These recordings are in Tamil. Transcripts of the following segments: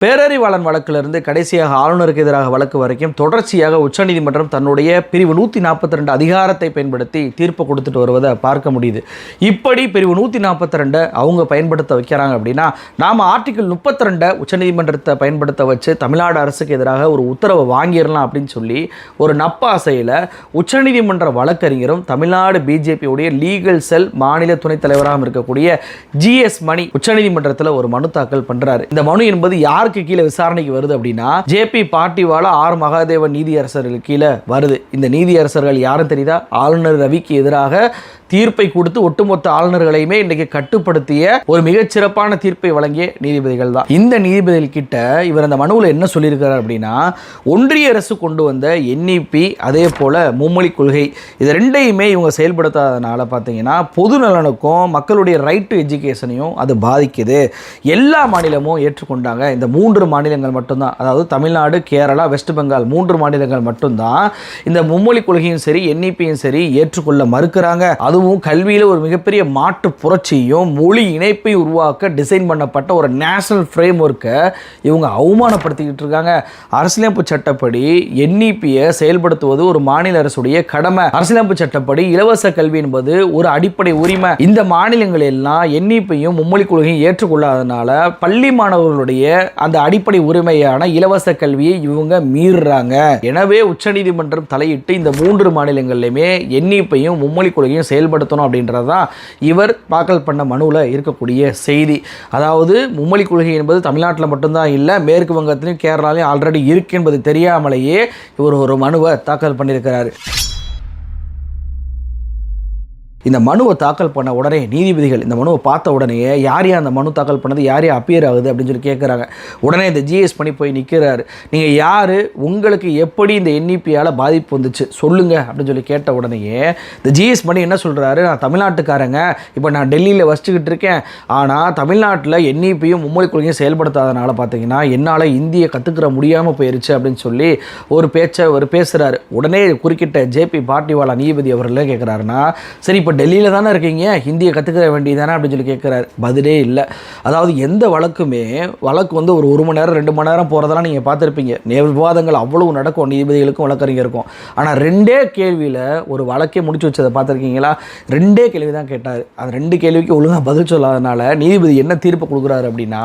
பேரறிவாளன் வழக்கிலிருந்து கடைசியாக ஆளுநருக்கு எதிராக வழக்கு வரைக்கும் தொடர்ச்சியாக உச்சநீதிமன்றம் தன்னுடைய பிரிவு 142 அதிகாரத்தை பயன்படுத்தி தீர்ப்பு கொடுத்துட்டு வருவதை பார்க்க முடியுது. இப்படி பிரிவு 142 அவங்க பயன்படுத்த வைக்கிறாங்க அப்படின்னா நாம் ஆர்டிகிள் 32 உச்சநீதிமன்றத்தை பயன்படுத்த வச்சு தமிழ்நாடு அரசுக்கு எதிராக ஒரு உத்தரவை வாங்கிடலாம் அப்படின்னு சொல்லி ஒரு நப்பாசையில் உச்சநீதிமன்ற வழக்கறிஞரும் தமிழ்நாடு பிஜேபியுடைய லீகல் செல் மாநில துணைத் தலைவராக இருக்கக்கூடிய ஜிஎஸ் மணி உச்சநீதிமன்றத்தில் ஒரு மனு தாக்கல் பண்றாரு. இந்த மனு என்பது யாருக்கு கீழே விசாரணைக்கு வருது அப்படின்னா ஜேபி பாட்டிவாலா ஆர் மகாதேவன் நீதியரசர்கள் கீழே வருது. இந்த நீதியரசர்கள் யாரும் தெரியுதா? ஆளுநர் ரவிக்கு எதிராக தீர்ப்பை கொடுத்து ஒட்டுமொத்த ஆளுநர்களையுமே இன்றைக்கு கட்டுப்படுத்திய ஒரு மிகச்சிறப்பான தீர்ப்பை வழங்கிய நீதிபதிகள் தான். இந்த நீதிபதிகள் கிட்ட இவர் அந்த மனுவில் என்ன சொல்லியிருக்கிறார் அப்படின்னா, ஒன்றிய அரசு கொண்டு வந்த என்இபி அதே போல மும்மொழி கொள்கை இது ரெண்டையுமே இவங்க செயல்படுத்தாதனால பார்த்தீங்கன்னா பொது நலனுக்கும் மக்களுடைய ரைட் டு எஜுகேஷனையும் அது பாதிக்குது. எல்லா மாநிலமும் ஏற்றுக்கொண்டாங்க. இந்த 3 மாநிலங்கள் மட்டும்தான், அதாவது தமிழ்நாடு, கேரளா, வெஸ்ட் பெங்கால் 3 மாநிலங்கள் மட்டும்தான் இந்த மும்மொழி கொள்கையும் சரி என்இபியும் சரி ஏற்றுக்கொள்ள மறுக்கிறாங்க. அதுவும் கல்வியில் ஒரு மிகப்பெரிய மாற்று புரட்சியும் மொழி இணைப்பை உருவாக்க டிசைன் பண்ணப்பட்ட ஒரு நேஷனல் ஃப்ரேம் ஒர்க்கை இவங்க அவமானப்படுத்திக்கிட்டு இருக்காங்க. அரசியலமைப்பு சட்டப்படி என்இபியை செயல்படுத்துவது ஒரு மாநில அரசுடைய கடமை. அரசியலமைப்பு சட்டப்படி இலவச கல்வி என்பது ஒரு அடிப்படை உரிமை. இந்த மாநிலங்கள் எல்லாம் என்இபியும் மும்மொழி கொள்கையும் ஏற்றுக்கொள்ளாதனால பள்ளி மாணவர்களுடைய அந்த அடிப்படை உரிமையான இலவச கல்வியை இவங்க மீறுறாங்க. எனவே உச்சநீதிமன்றம் தலையிட்டு இந்த 3 மாநிலங்களிலுமே என்இபியும் மும்மொழி கொள்கையும் செயல்படுத்தணும் அப்படின்றதான் இவர் தாக்கல் பண்ண மனுவில் இருக்கக்கூடிய செய்தி. அதாவது மும்மொழி கொள்கை என்பது தமிழ்நாட்டில் மட்டும்தான் இல்லை, மேற்கு வங்கத்திலும் கேரளாலையும் ஆல்ரெடி இருக்கு என்பது தெரியாமலேயே இவர் ஒரு மனுவை தாக்கல் பண்ணியிருக்கிறார். இந்த மனுவை தாக்கல் பண்ண உடனே நீதிபதிகள் இந்த மனுவை பார்த்த உடனே யார் அந்த மனு தாக்கல் பண்ணது, யார் அப்பியர் ஆகுது அப்படின்னு சொல்லி கேட்குறாங்க. உடனே இந்த ஜிஎஸ் பண்ணி போய் நிற்கிறாரு. நீங்கள் யார், உங்களுக்கு எப்படி இந்த என்இபியால் பாதிப்பு வந்துச்சு சொல்லுங்க அப்படின்னு சொல்லி கேட்ட உடனேயே இந்த ஜிஎஸ் பண்ணி என்ன சொல்கிறாரு, நான் தமிழ்நாட்டுக்காரங்க, இப்போ நான் டெல்லியில் வச்சுக்கிட்டு இருக்கேன், ஆனால் தமிழ்நாட்டில் என்இபியும் மும்மொழி கொள்கையும் செயல்படுத்தாதனால பார்த்தீங்கன்னா என்னால் இந்தியை கற்றுக்கிற முடியாமல் போயிருச்சு அப்படின்னு சொல்லி ஒரு பேசுகிறாரு. உடனே குறுக்கிட்ட ஜேபி பாட்டிவாலா நீதிபதி அவர்களே கேட்குறாருன்னா, சரி இப்போ டெல்லியில் தானே இருக்கீங்க, ஹிந்தியை கற்றுக்க வேண்டியதானே அப்படின்னு சொல்லி கேட்குறாரு. பதிலே இல்லை. அதாவது எந்த வழக்கு வந்து ஒரு 1 மணி நேரம் 2 மணி நேரம் போகிறதெல்லாம் நீங்கள் பார்த்துருப்பீங்க. விவாதங்கள் அவ்வளவு நடக்கும் நீதிபதிகளுக்கும் வழக்கறிஞருக்கும். ஆனால் 2 கேள்வியில் ஒரு வழக்கே முடிச்சு வச்சதை பார்த்துருக்கீங்களா? 2 கேள்வி தான் கேட்டார். அந்த 2 கேள்விக்கு ஒழுங்காக பதில் சொல்லாதனால நீதிபதி என்ன தீர்ப்பு கொடுக்குறாரு அப்படின்னா,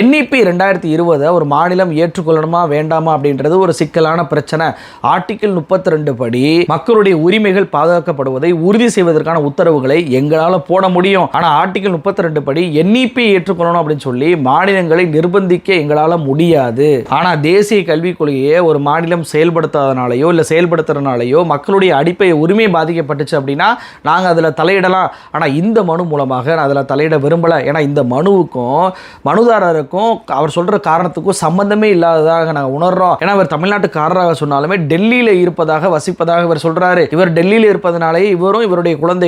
என்இபி 2020 ஒரு மாநிலம் ஏற்றுக்கொள்ளணுமா வேண்டாமா அப்படின்றது ஒரு சிக்கலான பிரச்சனை. ஆர்டிகிள் 32 படி மக்களுடைய உரிமைகள் பாதுகாக்கப்படுவதை உறுதி செய்வதற்கான உத்தரவுகளை எங்களால் போட முடியும். ஆனால் ஆர்டிகிள் 32 படி என்இபி ஏற்றுக்கொள்ளணும் அப்படின்னு சொல்லி மாநிலங்களை நிர்பந்திக்க எங்களால் முடியாது. ஆனால் தேசிய கல்விக் கொள்கையை ஒரு மாநிலம் செயல்படுத்தாதனாலேயோ இல்லை செயல்படுத்துறதுனாலையோ மக்களுடைய அடிப்படை உரிமை பாதிக்கப்பட்டுச்சு அப்படின்னா நாங்கள் அதில் தலையிடலாம். ஆனால் இந்த மனு மூலமாக நான் அதில் தலையிட விரும்பலை. ஏன்னா இந்த மனுவுக்கும் மனுதாரருக்கும் அவர் சொல்கிற காரணத்துக்கும் சம்பந்தமே இல்லாததாக நாங்கள் உணர்றோம். ஏன்னா அவர் தமிழ்நாட்டுக்காரராக சொன்னாலுமே டெல்லியில் இருப்பதாக வசிப்பதாக இவர் சொல்கிறாரு. இவர் டெல்லியில் இருப்பதனாலே இவரும் இவருடைய குழந்தைகளும்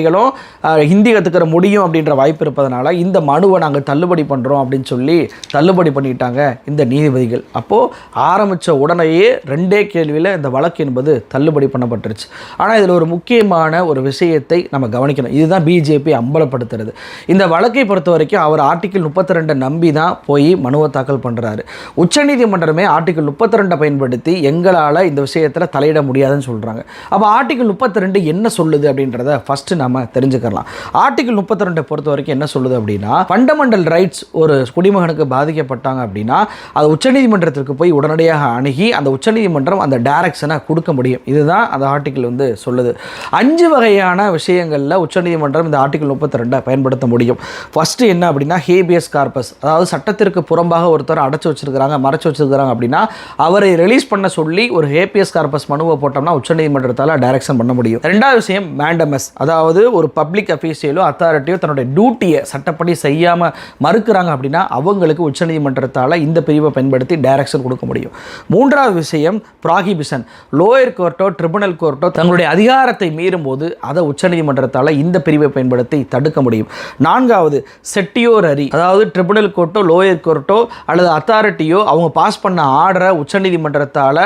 ஹிந்தி கற்றுக்கிற முடியும் அப்படின்ற வாய்ப்பு இருப்பதனால இந்த மனுவை நாங்கள் தள்ளுபடி பண்ணுறோம் அப்படின்னு சொல்லி தள்ளுபடி பண்ணிட்டாங்க இந்த நீதிபதிகள். அப்போது ஆரம்பித்த உடனேயே 2 கேள்வியில் இந்த வழக்கு என்பது தள்ளுபடி பண்ணப்பட்டுருச்சு. ஆனால் இதில் ஒரு முக்கியமான ஒரு விஷயத்தை நம்ம கவனிக்கணும். இதுதான் பிஜேபி அம்பலப்படுத்துறது. இந்த வழக்கை பொறுத்த வரைக்கும் அவர் ஆர்டிகிள் 32 நம்பி தான் போய் மனுவை தாக்கல் பண்ணுறாரு. உச்சநீதிமன்றமே ஆர்டிகிள் 32 பயன்படுத்தி எங்களால் இந்த விஷயத்தில் தலையிட முடியாதுன்னு சொல்கிறாங்க. அப்போ ஆர்டிகிள் 32 என்ன சொல்லுது அப்படின்றத ஃபஸ்ட்டு நம்ம தெரிஞ்சுக்கலாம். ஆர்டிகிள் 32 பொறுத்த வரைக்கும் என்ன சொல்லுது அப்படின்னா, ஃபண்டமெண்டல் ரைட்ஸ் ஒரு குடிமகனுக்கு பாதிக்கப்பட்டாங்க அப்படின்னா அது உச்சநீதிமன்றத்திற்கு போய் உடனடியாக அணுகி அந்த உச்சநீதிமன்றம் அந்த டைரக்ஷனை கொடுக்க முடியும். இதுதான் அந்த ஆர்டிகிள் வந்து சொல்லுது. 5 வகையான விஷயங்களில் உச்சநீதிமன்றம் இந்த ஆர்டிகிள் 32 பயன்படுத்த முடியும். ஃபஸ்ட்டு என்ன அப்படின்னா, ஹேபியஸ் கார்பஸ், அதாவது சட்டத்திற்கு புறம்பாக ஒருத்தர் அடைச்சி வச்சிருக்கிறாங்க, மறைச்சு வச்சிருக்கிறாங்க அப்படின்னா அவரை ரிலீஸ் பண்ண சொல்லி ஒரு ஹேபியஸ் கார்பஸ் மனுவை போட்டோம்னா உச்சநீதிமன்றத்தால் டைரக்ஷன் பண்ண முடியும். 2வது விஷயம் மேண்டமஸ், அதாவது ஒரு பப்ளிக் அஃபீஷியலோ அத்தாரிட்டியோ தன்னுடைய டியூட்டியை சட்டப்படி செய்யாமல் மறுக்கிறாங்க அப்படின்னா அவங்களுக்கு உச்சநீதிமன்றத்தால் இந்த பிரிவை பயன்படுத்தி டைரக்ஷன் கொடுக்க முடியும். 3வது விஷயம் ப்ராஹிபிஷன், லோயர் கோர்ட்டோ ட்ரிபுனல் கோர்ட்டோ தங்களுடைய அதிகாரத்தை மீறும் போது அதை உச்சநீதிமன்றத்தால் இந்த பிரிவை பயன்படுத்தி தடுக்க முடியும். 4வது செட்டியோரரி, அதாவது ட்ரிபுனல் கோர்ட்டோ லோயர் கோர்ட்டோ அல்லது அத்தாரிட்டியோ அவங்க பாஸ் பண்ண ஆர்டரை உச்சநீதிமன்றத்தால்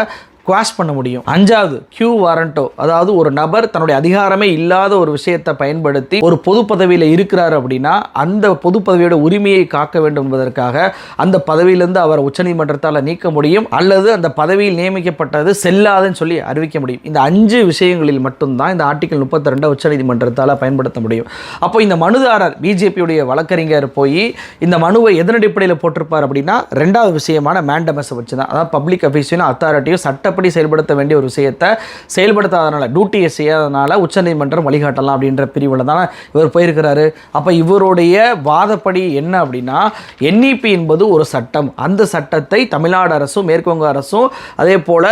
குவாஷ் பண்ண முடியும். 5வது கியூ வாரண்டோ, அதாவது ஒரு நபர் தன்னுடைய அதிகாரமே இல்லாத ஒரு விஷயத்தை பயன்படுத்தி ஒரு பொது பதவியில் இருக்கிறார் அப்படின்னா அந்த பொது பதவியோட உரிமையை காக்க வேண்டும் என்பதற்காக அந்த பதவியிலிருந்து அவர் உச்சநீதிமன்றத்தால் நீக்க முடியும், அல்லது அந்த பதவியில் நியமிக்கப்பட்டது செல்லாதுன்னு சொல்லி அறிவிக்க முடியும். இந்த 5 விஷயங்களில் மட்டும்தான் இந்த ஆர்டிகல் 32 உச்சநீதிமன்றத்தால் பயன்படுத்த முடியும். அப்போ இந்த மனுதாரர் பிஜேபியுடைய வழக்கறிஞர் போய் இந்த மனுவை எதன் அடிப்படையில் போட்டிருப்பார் அப்படின்னா 2வது விஷயமான மேண்டமஸை வச்சு தான், அதாவது பப்ளிக் அஃபீஷியல் அத்தாரிட்டியும் சட்டப்படி செயல்படுத்த வேண்டிய ஒரு விஷயத்தை செயல்படுத்தாதனால, டியூட்டியை செய்யாதனால உச்சநீதிமன்றம் வழிகாட்டலாம் அப்படின்ற பிரிவில் தான் இவர் போயிருக்கிறாரு. அப்போ இவருடைய வாதப்படி என்ன அப்படின்னா, என்இபி என்பது ஒரு சட்டம், அந்த சட்டத்தை தமிழ்நாடு அரசும் மேற்கு வங்க அரசும் அதே போல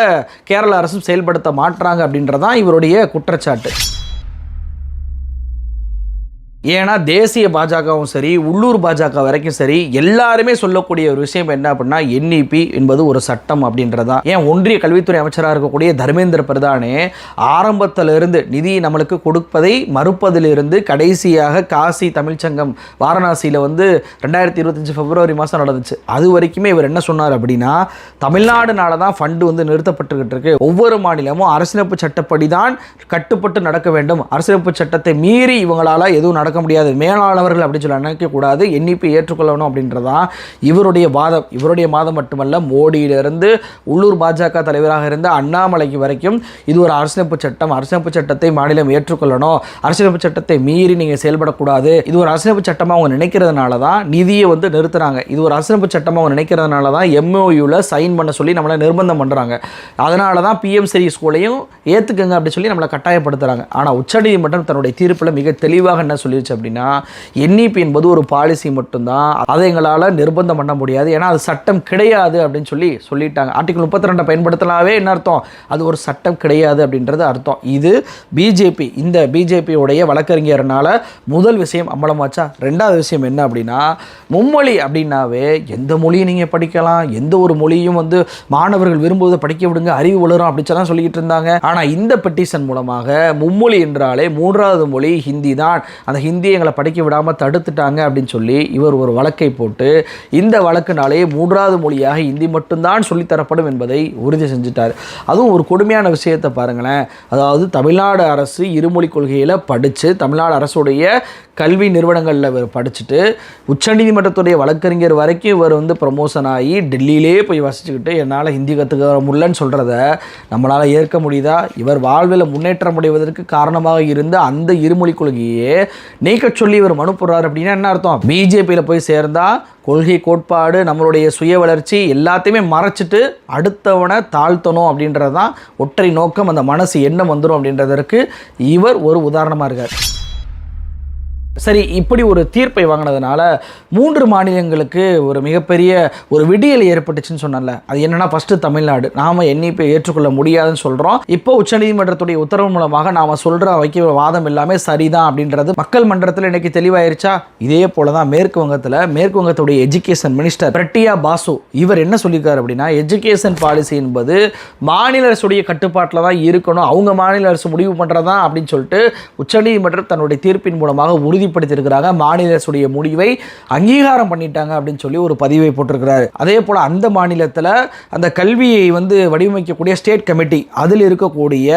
கேரள அரசும் செயல்படுத்த மாட்டாங்க அப்படின்றதான் இவருடைய குற்றச்சாட்டு. ஏன்னா தேசிய பாஜகவும் சரி உள்ளூர் பாஜக வரைக்கும் சரி எல்லாருமே சொல்லக்கூடிய ஒரு விஷயம் என்ன அப்படின்னா, என்இபி என்பது ஒரு சட்டம் அப்படின்றதான். ஏன் ஒன்றிய கல்வித்துறை அமைச்சராக இருக்கக்கூடிய தர்மேந்திர பிரதானே ஆரம்பத்திலிருந்து நிதி நம்மளுக்கு கொடுப்பதை மறுப்பதிலிருந்து கடைசியாக காசி தமிழ்ச்சங்கம் வாரணாசியில் 2025 பிப்ரவரி மாதம் நடந்துச்சு, அது வரைக்குமே இவர் என்ன சொன்னார் அப்படின்னா, தமிழ்நாடுனால தான் ஃபண்டு நிறுத்தப்பட்டுக்கிட்டு இருக்கு, ஒவ்வொரு மாநிலமும் அரசியலமைப்பு சட்டப்படி தான் கட்டுப்பட்டு நடக்க வேண்டும், அரசியலமைப்பு சட்டத்தை மீறி இவங்களால எதுவும் நடக்க முடியாது, மேலாளர்கள் அப்படின்னு சொல்ல நினைக்கக்கூடாது, என்இபி ஏற்றுக்கொள்ளணும் அப்படின்றதான் இவருடைய வாதம். இவருடைய வாதம் மட்டுமல்ல, மோடியிலிருந்து உள்ளூர் பாஜக தலைவராக இருந்த அண்ணாமலைக்கு வரைக்கும் இது ஒரு அரசியலமைப்பு சட்டம், அரசியலமைப்பு சட்டத்தை மாநிலம் ஏற்றுக்கொள்ளணும், அரசியலமைப்பு சட்டத்தை மீறி நீங்கள் செயல்படக்கூடாது, இது ஒரு அரசியலமைப்பு சட்டமாக அவங்க நினைக்கிறதுனால தான் நிதியை நிறுத்துறாங்க, இது ஒரு அரசியலமைப்பு சட்டமாக அவங்க நினைக்கிறதுனால தான் எம்ஓயூவில் சைன் பண்ண சொல்லி நம்மளை நிர்பந்தம் பண்ணுறாங்க, அதனால தான் பிஎம் சரி ஸ்கூலையும் ஏற்றுக்குங்க அப்படின்னு சொல்லி நம்மளை கட்டாயப்படுத்துகிறாங்க. ஆனால் உச்சநீதிமன்றம் தன்னுடைய தீர்ப்பில் மிக தெளிவாக என்ன சொல்லிடுச்சு அப்படின்னா, என்இபி என்பது ஒரு பாலிசி மட்டும்தான், அதை எங்களால் நிர்பந்தம் பண்ண முடியாது, ஏன்னா அது சட்டம் கிடையாது அப்படின்னு சொல்லிட்டாங்க. ஆர்டிகல் 32 பயன்படுத்தினாவே என்ன அர்த்தம், அது ஒரு சட்டம் கிடையாது அப்படின்றது அர்த்தம். இது பிஜேபி, இந்த பிஜேபியோடைய வழக்கறிஞர்னால முதல் விஷயம் அம்பலமாச்சா. 2வது விஷயம் என்ன அப்படின்னா, மும்மொழி அப்படின்னாவே எந்த மொழியை நீங்கள் படிக்கலாம், எந்த ஒரு மொழியும் மாணவர்கள் விரும்புவதை படிக்க விடுங்க, அறிவு வளரும் அப்படிச்செல்லாம் சொல்லிக்கிட்டு இருந்தாங்க. ஆனால் இந்த பெட்டிஷன் மூலமாக மும்மொழி என்றாலே 3வது மொழி ஹிந்தி தான், அந்த ஹிந்தியை எங்களை படிக்க விடாமல் தடுத்துட்டாங்க அப்படின்னு சொல்லி இவர் ஒரு வழக்கை போட்டு இந்த வழக்குனாலே 3வது மொழியாக ஹிந்தி மட்டும்தான் சொல்லித்தரப்படும் என்பதை உறுதி செஞ்சுட்டார். அதுவும் ஒரு கொடுமையான விஷயத்தை பாருங்களேன், அதாவது தமிழ்நாடு அரசு இருமொழி கொள்கையில் படித்து தமிழ்நாடு அரசுடைய கல்வி நிறுவனங்களில் இவர் படிச்சுட்டு உச்சநீதிமன்றத்துடைய வழக்கறிஞர் வரைக்கும் இவர் ப்ரமோஷன் ஆகி டெல்லியிலே போய் வசிச்சுக்கிட்டு என்னால் ஹிந்தி கற்றுக்க முடியலன்னு சொல்கிறத நம்மளால் ஏற்க முடியுதா? இவர் வாழ்வில் முன்னேற்றம் அடைவதற்கு காரணமாக இருந்த அந்த இருமொழி கொள்கையே நீக்க சொல்லி இவர் மனு போடுறாரு அப்படின்னா என்ன அர்த்தம்? பிஜேபியில் போய் சேர்ந்தால் கொள்கை கோட்பாடு நம்மளுடைய சுய வளர்ச்சி எல்லாத்தையுமே மறைச்சிட்டு அடுத்தவனை தாழ்த்தணும் அப்படின்றது தான் ஒற்றை நோக்கம், அந்த மனசு எண்ணம் வந்துடும் அப்படின்றதற்கு இவர் ஒரு உதாரணமாக இருக்கார். சரி, இப்படி ஒரு தீர்ப்பை வாங்கினதுனால 3 மாநிலங்களுக்கு ஒரு மிகப்பெரிய ஒரு விடியல் ஏற்பட்டுச்சுன்னு சொன்னல. அது என்னன்னா, ஃபஸ்ட்டு தமிழ்நாடு, நாம் என்இபி ஏற்றுக்கொள்ள முடியாதுன்னு சொல்கிறோம். இப்போ உச்சநீதிமன்றத்துடைய உத்தரவு மூலமாக நாம் சொல்கிற வைக்க வாதம் எல்லாமே சரிதான் அப்படின்றது மக்கள் மன்றத்தில் இன்னைக்கு தெளிவாயிருச்சா. இதே போல தான் மேற்கு வங்கத்துடைய எஜுகேஷன் மினிஸ்டர் பிரட்டியா பாசு இவர் என்ன சொல்லியிருக்காரு அப்படின்னா, எஜுகேஷன் பாலிசி என்பது மாநில அரசுடைய கட்டுப்பாட்டில் தான் இருக்கணும், அவங்க மாநில அரசு முடிவு பண்ணுறதா அப்படின்னு சொல்லிட்டு உச்சநீதிமன்றம் தன்னுடைய தீர்ப்பின் மூலமாக உறுதிப்படுத்தியிருக்கிறாங்க. மாநில அரசுடைய முடிவை அங்கீகாரம் பண்ணிட்டாங்க அப்படின்னு சொல்லி ஒரு பதிவை போட்டிருக்கிறாரு. அதே போல் அந்த மாநிலத்தில் அந்த கல்வியை வடிவமைக்கக்கூடிய ஸ்டேட் கமிட்டி அதில் இருக்கக்கூடிய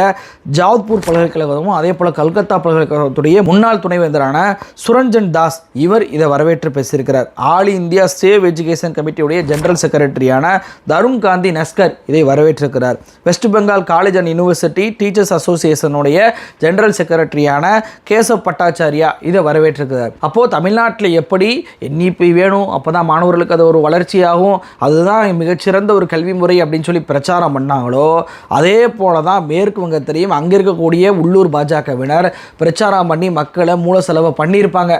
ஜாத்பூர் பல்கலைக்கழகமும் அதே போல் கல்கத்தா பல்கலைக்கழகத்துடைய முன்னாள் துணைவேந்தரான சுரஞ்சன் தாஸ் இவர் இதை வரவேற்று பேசியிருக்கிறார். ஆல் இந்தியா சேவ் எஜுகேஷன் கமிட்டியுடைய ஜெனரல் செக்ரட்டரியான தருண் காந்தி நஸ்கர் இதை வரவேற்றிருக்கிறார். West Bengal college and university teachers அசோசியேஷனுடைய ஜெனரல் செக்ரட்டரியான கேசவ் பட்டாச்சாரியா இதை வரவேற்றிருக்கிறார். அப்போது தமிழ்நாட்டில் எப்படி என்இபி வேணும், அப்போ தான் மாணவர்களுக்கு அது ஒரு வளர்ச்சியாகும், அதுதான் மிகச்சிறந்த ஒரு கல்வி முறை அப்படின்னு சொல்லி பிரச்சாரம் பண்ணாங்களோ, அதே போல தான் மேற்கு வங்கத்திலையும் அங்கே இருக்கக்கூடிய உள்ளூர் பாஜகவினர் பிரச்சாரம் பண்ணி மக்களை மூல செலவை பண்ணியிருப்பாங்க.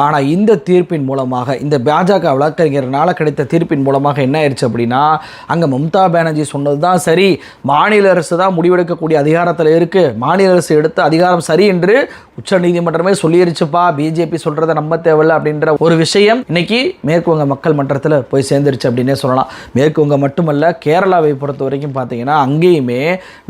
ஆனால் இந்த தீர்ப்பின் மூலமாக, இந்த பாஜக வழக்கறிஞர்னால கிடைத்த தீர்ப்பின் மூலமாக என்ன ஆயிடுச்சு அப்படின்னா, அங்கே மம்தா பானர்ஜி சொன்னது தான் சரி, மாநில அரசு தான் முடிவெடுக்கக்கூடிய அதிகாரத்தில் இருக்குது, மாநில அரசு எடுத்த அதிகாரம் சரி என்று உச்ச நீதிமன்றமே சொல்லிருச்சுப்பா, பிஜேபி சொல்கிறத நம்ப தேவையில்லை அப்படின்ற ஒரு விஷயம் இன்னைக்கு மேற்கு வங்க மக்கள் மன்றத்தில் போய் சேர்ந்துருச்சு அப்படின்னே சொல்லலாம். மேற்கு வங்க மட்டுமல்ல, கேரளாவை பொறுத்த வரைக்கும் பார்த்தீங்கன்னா அங்கேயுமே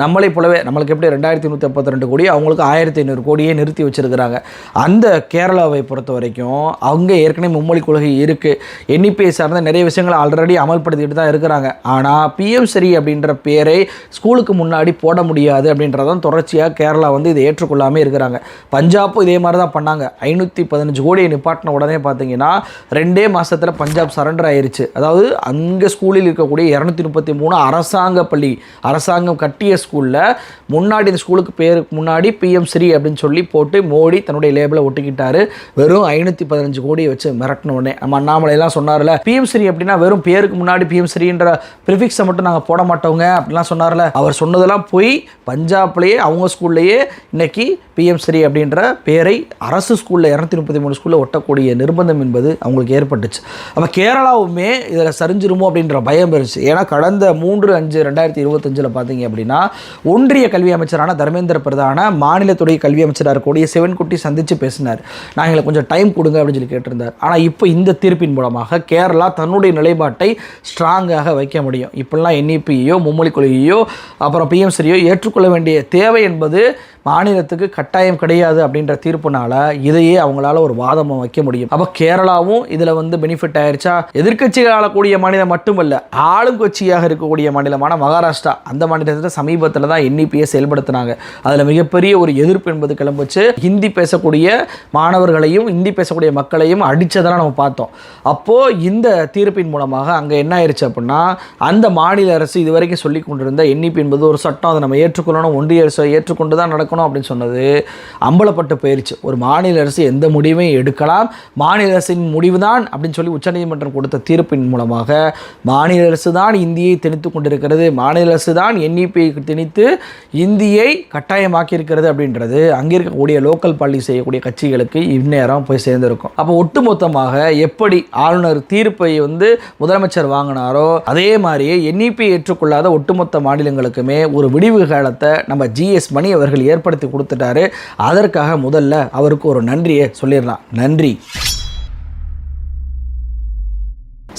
நம்மளை போலவே நம்மளுக்கு எப்படி 2152 கோடி, அவங்களுக்கு 1500 கோடியே நிறுத்தி வச்சிருக்கிறாங்க. அந்த கேரளாவை பொறுத்த வரைக்கும் அவங்க ஏற்கனவே மும்மொழி கொள்கை இருக்குது. என்இபிஐ சார்ந்த நிறைய விஷயங்களை ஆல்ரெடி அமல்படுத்திட்டு தான் இருக்கிறாங்க. ஆனால் பிஎம் ஸ்ரீ அப்படின்ற பேரை ஸ்கூலுக்கு முன்னாடி போட முடியாது அப்படின்றதான் தொடர்ச்சியாக கேரளா வந்து இதை ஏற்றுக்கொள்ளாமல் இருக்கிறாங்க. பஞ்சாப்பும் இதே மாதிரி தான் பண்ணாங்க. 515 கோடியை நிப்பாட்டின உடனே பார்த்தீங்கன்னா 2 மாதத்தில் பஞ்சாப் சரண்டர் ஆயிருச்சு. அதாவது அங்கே ஸ்கூலில் இருக்கக்கூடிய 233 அரசாங்க பள்ளி, அரசாங்கம் கட்டிய ஸ்கூலில் முன்னாடி இந்த ஸ்கூலுக்கு பேருக்கு முன்னாடி பிஎம் ஸ்ரீ அப்படின்னு சொல்லி போட்டு மோடி தன்னுடைய லேபிளை ஒட்டிக்கிட்டாரு. வெறும் 515 கோடியை வச்சு மிரட்டின உடனே நம்ம அண்ணாமலையெல்லாம் சொன்னார்ல, பிஎம் ஸ்ரீ அப்படின்னா வெறும் பேருக்கு முன்னாடி பிஎம் ஸ்ரீன்ற ப்ரிஃபிக்ஸை மட்டும் நாங்கள் போட மாட்டோங்க அப்படிலாம் சொன்னார்ல. அவர் சொன்னதெல்லாம் போய் பஞ்சாப்லேயே அவங்க ஸ்கூல்லையே இன்னைக்கு பிஎம் ஸ்ரீ அப்படின்ற பேரை அரசு ஸ்கூலில் 233 ஸ்கூலில் ஒட்டக்கூடிய நிர்பந்தம் என்பது அவங்களுக்கு ஏற்பட்டுச்சு. அப்போ கேரளாவுமே இதில் சரிஞ்சிருமோ அப்படின்ற பயம் இருந்துச்சு. ஏன்னா கடந்த 3/5/2025 பார்த்தீங்க அப்படின்னா ஒன்றிய கல்வி அமைச்சரான தர்மேந்திர பிரதான மாநிலத்துடைய கல்வி அமைச்சராக இருக்கக்கூடிய சிவன்குட்டி சந்தித்து பேசினார். நான் எங்களுக்கு கொஞ்சம் டைம் கொடுங்க அப்படின்னு சொல்லி கேட்டிருந்தார். ஆனால் இப்போ இந்த தீர்ப்பின் மூலமாக கேரளா தன்னுடைய நிலைப்பாட்டை ஸ்ட்ராங்காக வைக்க முடியும். இப்படிலாம் என்இபியோ மும்மொழி கொள்கையோ அப்புறம் பிஎம் ஸ்ரீயோ ஏற்றுக்கொள்ள வேண்டிய தேவை என்பது மாநிலத்துக்கு கட்டாயம் கிடையாது அப்படின்ற தீர்ப்புனால இதையே அவங்களால ஒரு வாதமாக வைக்க முடியும். அப்போ கேரளாவும் இதில் வந்து பெனிஃபிட் ஆயிடுச்சா? எதிர்க்கட்சிகள் ஆளக்கூடிய மாநிலம் மட்டுமல்ல, ஆளும் கட்சியாக இருக்கக்கூடிய மாநிலமான மகாராஷ்டிரா, அந்த மாநிலத்தில் சமீபத்தில் தான் என்இபியை செயல்படுத்தினாங்க. அதில் மிகப்பெரிய ஒரு எதிர்ப்பு என்பது கிளம்புச்சு. ஹிந்தி பேசக்கூடிய மாணவர்களையும் ஹிந்தி பேசக்கூடிய மக்களையும் அடித்ததெல்லாம் நம்ம பார்த்தோம். அப்போது இந்த தீர்ப்பின் மூலமாக அங்கே என்ன ஆயிடுச்சு அப்படின்னா, அந்த மாநில அரசு இதுவரைக்கும் சொல்லி கொண்டிருந்த என்இபி என்பது ஒரு சட்டம், அதை நம்ம ஏற்றுக்கொள்ளணும், ஒன்றிய அரசு ஏற்றுக்கொண்டு தான் நடக்கணும் அப்படின்னு சொன்னது அம்பலப்பட்டு போயிருச்சு. ஒரு மாநில அரசு எந்த முடிவையும் எடுக்கலாம், மாநில அரசின் முடிவு தான் அப்படின்னு சொல்லி உச்சநீதிமன்றம் கொடுத்த தீர்ப்பின் மூலமாக மாநில அரசு தான் இந்தியை திணித்து கொண்டிருக்கிறது, மாநில அரசு தான் என்இபியை திணித்து இந்தியை கட்டாயமாக்கி இருக்கிறது அப்படின்றது அங்கே இருக்கக்கூடிய லோக்கல் பாலிடி செய்யக்கூடிய கட்சிகளுக்கு இந்நேரம் போய் சேர்ந்திருக்கும். அப்போ ஒட்டுமொத்தமாக எப்படி ஆளுநர் தீர்ப்பை வந்து முதலமைச்சர் வாங்கினாரோ அதே மாதிரியே என்இபி ஏற்றுக்கொள்ளாத ஒட்டுமொத்த மாநிலங்களுக்குமே ஒரு விடிவு காலத்தை நம்ம ஜிஎஸ் மணி அவர்கள் ஏற்படுத்தி கொடுத்துட்டாரு. அதற்காக முதல்ல அவருக்கு ஒரு நன்றியை சொல்லிடலாம். நன்றி.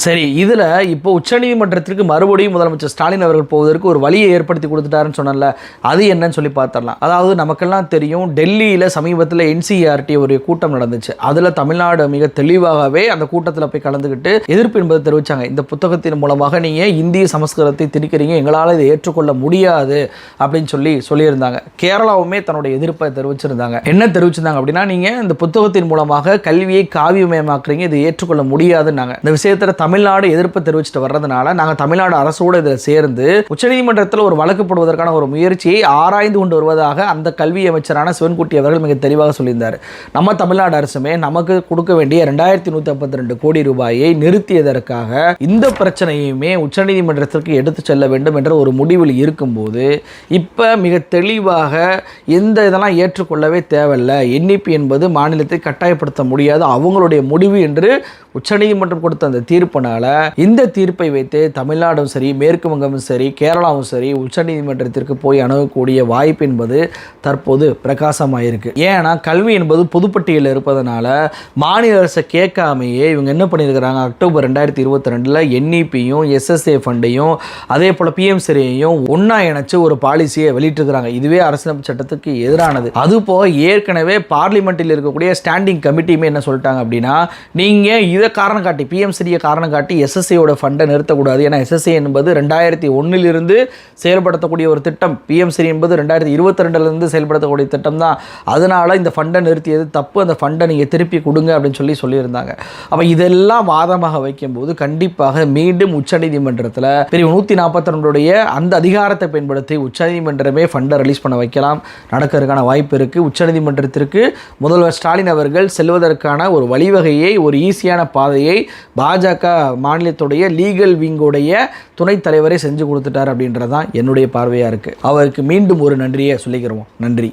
சரி, இதில் இப்போ உச்சநீதிமன்றத்திற்கு மறுபடியும் முதலமைச்சர் ஸ்டாலின் அவர்கள் போவதற்கு ஒரு வழியை ஏற்படுத்தி கொடுத்துட்டாருன்னு சொன்னல, அது என்னன்னு சொல்லி பார்த்துடலாம். அதாவது நமக்கெல்லாம் தெரியும், டெல்லியில் சமீபத்தில் என்சிஆர்டி ஒரு கூட்டம் நடந்துச்சு. அதில் தமிழ்நாடு மிக தெளிவாகவே அந்த கூட்டத்தில் போய் கலந்துக்கிட்டு எதிர்ப்பு என்பதை தெரிவித்தாங்க. இந்த புத்தகத்தின் மூலமாக நீங்கள் இந்திய சமஸ்கிருதத்தை திணிக்கிறீங்க, எங்களால் இதை ஏற்றுக்கொள்ள முடியாது அப்படின்னு சொல்லியிருந்தாங்க. கேரளாவுமே தன்னுடைய எதிர்ப்பை தெரிவிச்சிருந்தாங்க. என்ன தெரிவிச்சிருந்தாங்க அப்படின்னா, நீங்கள் இந்த புத்தகத்தின் மூலமாக கல்வியை காவியமயமாக்குறீங்க, இதை ஏற்றுக்கொள்ள முடியாதுன்னாங்க. இந்த விஷயத்தில் தமிழ்நாடு எதிர்ப்பு தெரிவிச்சுட்டு வர்றதுனால நாங்கள் தமிழ்நாடு அரசோடு இதில் சேர்ந்து உச்சநீதிமன்றத்தில் ஒரு வழக்கு போடுவதற்கான ஒரு முயற்சியை ஆராய்ந்து கொண்டு வருவதாக அந்த கல்வி அமைச்சரான சிவன்குட்டி அவர்கள் மிக தெளிவாக சொல்லியிருந்தார். நம்ம தமிழ்நாடு அரசுமே நமக்கு கொடுக்க வேண்டிய 2152 கோடி ரூபாயை நிறுத்தியதற்காக இந்த பிரச்சனையுமே உச்சநீதிமன்றத்திற்கு எடுத்து செல்ல வேண்டும் என்ற ஒரு முடிவில் இருக்கும்போது இப்போ மிக தெளிவாக எந்த இதெல்லாம் ஏற்றுக்கொள்ளவே தேவையில்லை, என்இபி என்பது மாநிலத்தை கட்டாயப்படுத்த முடியாது, அவங்களுடைய முடிவு என்று உச்சநீதிமன்றம் கொடுத்த அந்த தீர்ப்புனால இந்த தீர்ப்பை வைத்து தமிழ்நாடும் சரி, மேற்கு வங்கமும் சரி, கேரளாவும் சரி உச்சநீதிமன்றத்திற்கு போய் அணுகக்கூடிய வாய்ப்பு என்பது தற்போது பிரகாசமாயிருக்கு. ஏன்னா கல்வி என்பது பொதுப்பட்டியலில் இருப்பதனால மாநில அரசை கேட்காமையே இவங்க என்ன பண்ணியிருக்கிறாங்க, அக்டோபர் 2022 என்இபியும் எஸ்எஸ்ஏ ஃபண்டையும் அதே போல் பிஎம் ஸ்ரீயையும் ஒன்றா இணைச்சு ஒரு பாலிசியை வெளியிட்டிருக்கிறாங்க. இதுவே அரசியலமைப்பு சட்டத்துக்கு எதிரானது. அதுபோக ஏற்கனவே பார்லிமெண்ட்டில் இருக்கக்கூடிய ஸ்டாண்டிங் கமிட்டியுமே என்ன சொல்லிட்டாங்க அப்படின்னா, நீங்கள் இதை காரணம் காட்டி பிஎம் ஸ்ரீயை காரணம் காட்டி எஸ்எஸ்ஏயோட ஃபண்டை நிறுத்தக்கூடாது. ஏன்னா எஸ்எஸ்ஏ என்பது 2001 செயல்படுத்தக்கூடிய ஒரு திட்டம், பிஎம் ஸ்ரீ என்பது 2022 செயல்படுத்தக்கூடிய திட்டம் தான். அதனால இந்த ஃபண்டை நிறுத்தியது தப்பு, அந்த ஃபண்டை நீங்கள் திருப்பி கொடுங்க அப்படின்னு சொல்லியிருந்தாங்க. அப்போ இதெல்லாம் வாதமாக வைக்கும்போது கண்டிப்பாக மீண்டும் உச்சநீதிமன்றத்தில் பிரிவு 142 அந்த அதிகாரத்தை பயன்படுத்தி உச்சநீதிமன்றமே ஃபண்டை ரிலீஸ் பண்ண வைக்கலாம், நடக்கிறதுக்கான வாய்ப்பு இருக்குது. உச்சநீதிமன்றத்திற்கு முதல்வர் ஸ்டாலின் அவர்கள் செல்வதற்கான ஒரு வழிவகையை, ஒரு ஈஸியான பாதையை பாஜக மாநிலத்துடைய லீகல் விங்கோடைய துணைத் தலைவரை செஞ்சு கொடுத்துட்டார் அப்படின்றதான் என்னுடைய பார்வையாக இருக்குது. அவருக்கு மீண்டும் ஒரு நன்றியை சொல்லிக்கிறோம். நன்றி.